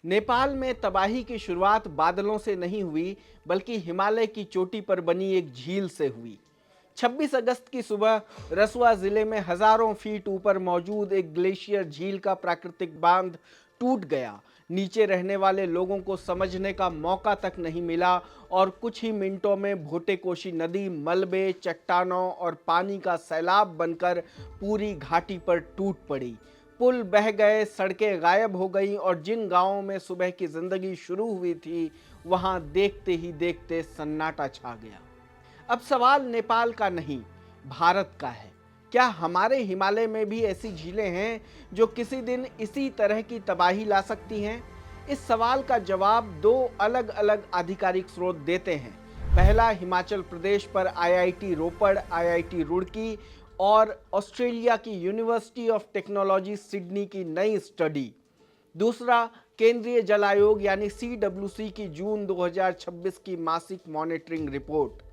नेपाल में तबाही की शुरुआत बादलों से नहीं हुई, बल्कि हिमालय की चोटी पर बनी एक झील से हुई। 26 अगस्त की सुबह रसुआ जिले में हजारों फीट ऊपर मौजूद एक ग्लेशियर झील का प्राकृतिक बांध टूट गया। नीचे रहने वाले लोगों को समझने का मौका तक नहीं मिला और कुछ ही मिनटों में भोटेकोशी नदी मलबे, चट्टानों और पानी का सैलाब बनकर पूरी घाटी पर टूट पड़ी। पुल बह गए, सड़कें गायब हो गईं और जिन गांवों में सुबह की जिंदगी शुरू हुई थी, वहां देखते ही देखते सन्नाटा छा गया। अब सवाल नेपाल का नहीं, भारत का है। क्या हमारे हिमालय में भी ऐसी झीलें हैं जो किसी दिन इसी तरह की तबाही ला सकती हैं? इस सवाल का जवाब दो अलग अलग आधिकारिक स्रोत देते हैं। पहला, हिमाचल प्रदेश पर आईआईटी रोपड़, आईआईटी रुड़की और ऑस्ट्रेलिया की यूनिवर्सिटी ऑफ टेक्नोलॉजी सिडनी की नई स्टडी। दूसरा, केंद्रीय जल आयोग यानी CWC की जून 2026 की मासिक मॉनिटरिंग रिपोर्ट।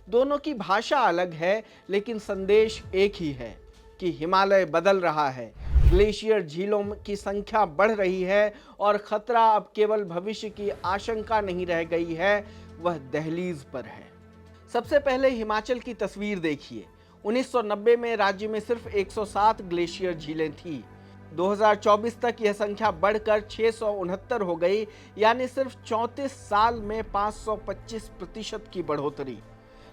दोनों की भाषा अलग है, लेकिन संदेश एक ही है कि हिमालय बदल रहा है, ग्लेशियर झीलों की संख्या बढ़ रही है और खतरा अब केवल भविष्य की आशंका नहीं रह गई है, वह दहलीज पर है। सबसे पहले हिमाचल की तस्वीर देखिए। 1990 में राज्य में सिर्फ 107 ग्लेशियर झीलें थी। 2024 तक यह संख्या बढ़कर 669 हो गई, यानी सिर्फ 34 साल में 525% की बढ़ोतरी।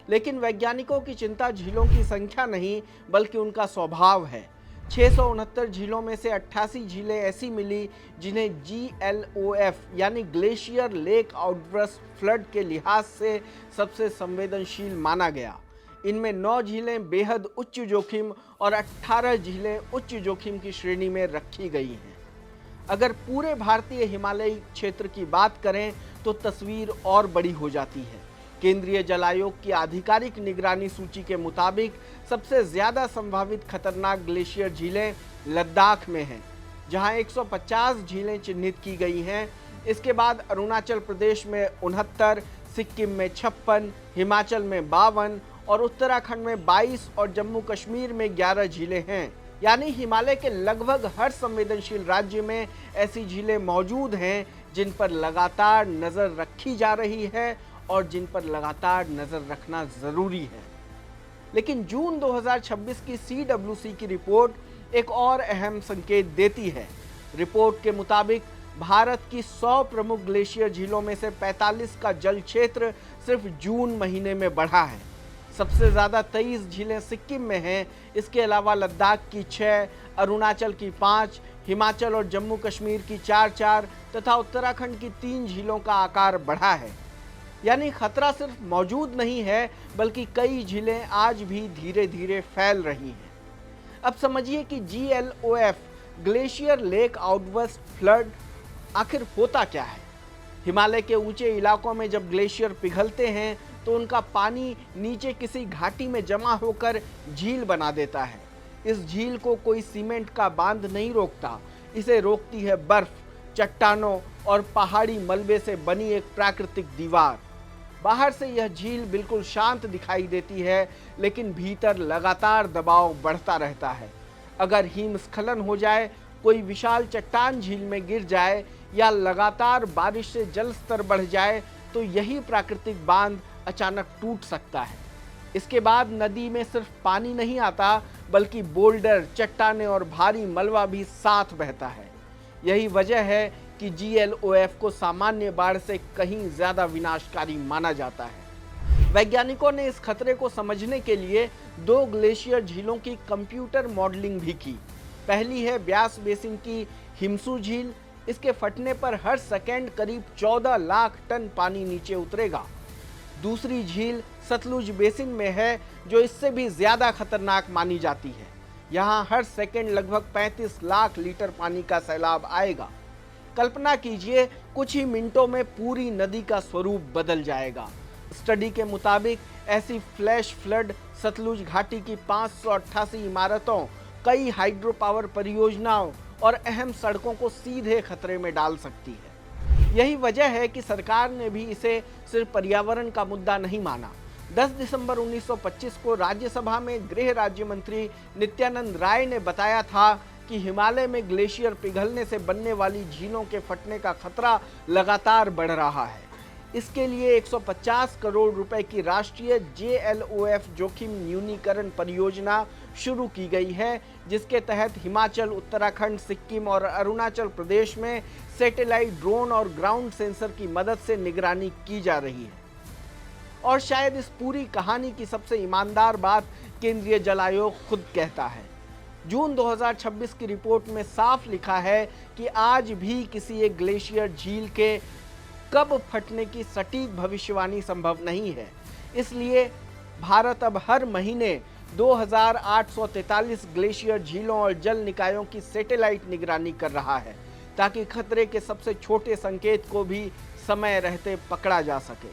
लेकिन वैज्ञानिकों की चिंता झीलों की संख्या नहीं, बल्कि उनका स्वभाव है। 669 झीलों में से 88 झीलें ऐसी मिली जिन्हें GLOF यानी ग्लेशियर लेक आउटबर्स्ट फ्लड के लिहाज से सबसे संवेदनशील माना गया। इनमें 9 झीलें बेहद उच्च जोखिम और 18 झीलें उच्च जोखिम की श्रेणी में रखी गई हैं। अगर पूरे भारतीय हिमालयी क्षेत्र की बात करें तो तस्वीर और बड़ी हो जाती है। केंद्रीय जल आयोग की आधिकारिक निगरानी सूची के मुताबिक सबसे ज्यादा संभावित खतरनाक ग्लेशियर झीलें लद्दाख में हैं, जहां 150 झीलें चिन्हित की गई हैं। इसके बाद अरुणाचल प्रदेश में 69, सिक्किम में 56, हिमाचल में 52 और उत्तराखंड में 22 और जम्मू कश्मीर में 11 झीलें हैं। यानी हिमालय के लगभग हर संवेदनशील राज्य में ऐसी झीलें मौजूद हैं जिन पर लगातार नजर रखी जा रही है और जिन पर लगातार नजर रखना जरूरी है। लेकिन जून 2026 की CWC की रिपोर्ट एक और अहम संकेत देती है। रिपोर्ट के मुताबिक भारत की 100 प्रमुख ग्लेशियर झीलों में से 45 का जल क्षेत्र सिर्फ जून महीने में बढ़ा है। सबसे ज्यादा 23 झीलें सिक्किम में हैं। इसके अलावा लद्दाख की 6, अरुणाचल की 5, हिमाचल और जम्मू कश्मीर की 4 तथा उत्तराखंड की 3 झीलों का आकार बढ़ा है। यानी खतरा सिर्फ मौजूद नहीं है, बल्कि कई झीलें आज भी धीरे धीरे फैल रही हैं। अब समझिए कि GLOF glacier lake outburst flood आखिर होता क्या है। हिमालय के ऊंचे इलाकों में जब ग्लेशियर पिघलते हैं तो उनका पानी नीचे किसी घाटी में जमा होकर झील बना देता है। इस झील को कोई सीमेंट का बांध नहीं रोकता, इसे रोकती है बर्फ, चट्टानों और पहाड़ी मलबे से बनी एक प्राकृतिक दीवार। बाहर से यह झील बिल्कुल शांत दिखाई देती है, लेकिन भीतर लगातार दबाव बढ़ता रहता है। अगर हिमस्खलन हो जाए, कोई विशाल चट्टान झील में गिर जाए या लगातार बारिश से जल स्तर बढ़ जाए, तो यही प्राकृतिक बांध अचानक टूट सकता है। इसके बाद नदी में सिर्फ पानी नहीं आता, बल्कि बोल्डर, चट्टानें और भारी मलबा भी साथ बहता है। यही वजह है कि GLOF को सामान्य बाढ़ से कहीं ज्यादा विनाशकारी माना जाता है। वैज्ञानिकों ने इस खतरे को समझने के लिए 2 ग्लेशियर झीलों की कंप्यूटर मॉडलिंग भी की। पहली है ब्यास बेसिन की हिमसू झील। इसके फटने पर हर सेकेंड करीब 14 लाख टन पानी नीचे उतरेगा। दूसरी झील सतलुज बेसिन में है, जो इससे भी ज्यादा खतरनाक मानी जाती है। यहाँ हर सेकेंड लगभग 35 लाख लीटर पानी का सैलाब आएगा। कल्पना कीजिए, कुछ ही मिनटों में पूरी नदी का स्वरूप बदल जाएगा। स्टडी के मुताबिक ऐसी फ्लैश फ्लड सतलुज घाटी की 588 इमारतों, कई हाइड्रो पावर परियोजनाओं और अहम सड़कों को सीधे खतरे में डाल सकती है। यही वजह है कि सरकार ने भी इसे सिर्फ पर्यावरण का मुद्दा नहीं माना। 10 दिसंबर 1925 को राज्यसभा में गृह राज्य मंत्री नित्यानंद राय ने बताया था कि क्योंकि हिमालय में ग्लेशियर पिघलने से बनने वाली झीलों के फटने का खतरा लगातार बढ़ रहा है। इसके लिए 150 करोड़ रुपए की राष्ट्रीय JLOF जोखिम न्यूनीकरण परियोजना शुरू की गई है, जिसके तहत हिमाचल, उत्तराखंड, सिक्किम और अरुणाचल प्रदेश में सैटेलाइट, ड्रोन और ग्राउंड सेंसर की मदद से निगरानी की जा रही है। और शायद इस पूरी कहानी की सबसे ईमानदार बात केंद्रीय जल आयोग खुद कहता है। जून 2026 की रिपोर्ट में साफ लिखा है कि आज भी किसी एक ग्लेशियर झील के कब फटने की सटीक भविष्यवाणी संभव नहीं है। इसलिए भारत अब हर महीने 2843 ग्लेशियर झीलों और जल निकायों की सैटेलाइट निगरानी कर रहा है, ताकि खतरे के सबसे छोटे संकेत को भी समय रहते पकड़ा जा सके।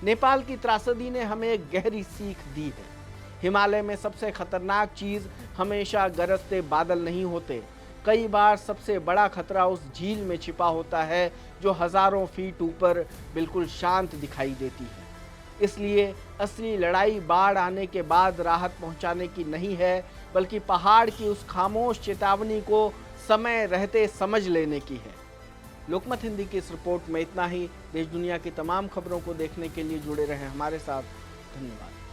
नेपाल की त्रासदी ने हमें एक गहरी सीख दी है। हिमालय में सबसे खतरनाक चीज हमेशा गरजते बादल नहीं होते। कई बार सबसे बड़ा खतरा उस झील में छिपा होता है जो हजारों फीट ऊपर बिल्कुल शांत दिखाई देती है। इसलिए असली लड़ाई बाढ़ आने के बाद राहत पहुंचाने की नहीं है, बल्कि पहाड़ की उस खामोश चेतावनी को समय रहते समझ लेने की है। लोकमत हिंदी की इस रिपोर्ट में इतना ही। देश दुनिया की तमाम खबरों को देखने के लिए जुड़े रहें हमारे साथ। धन्यवाद।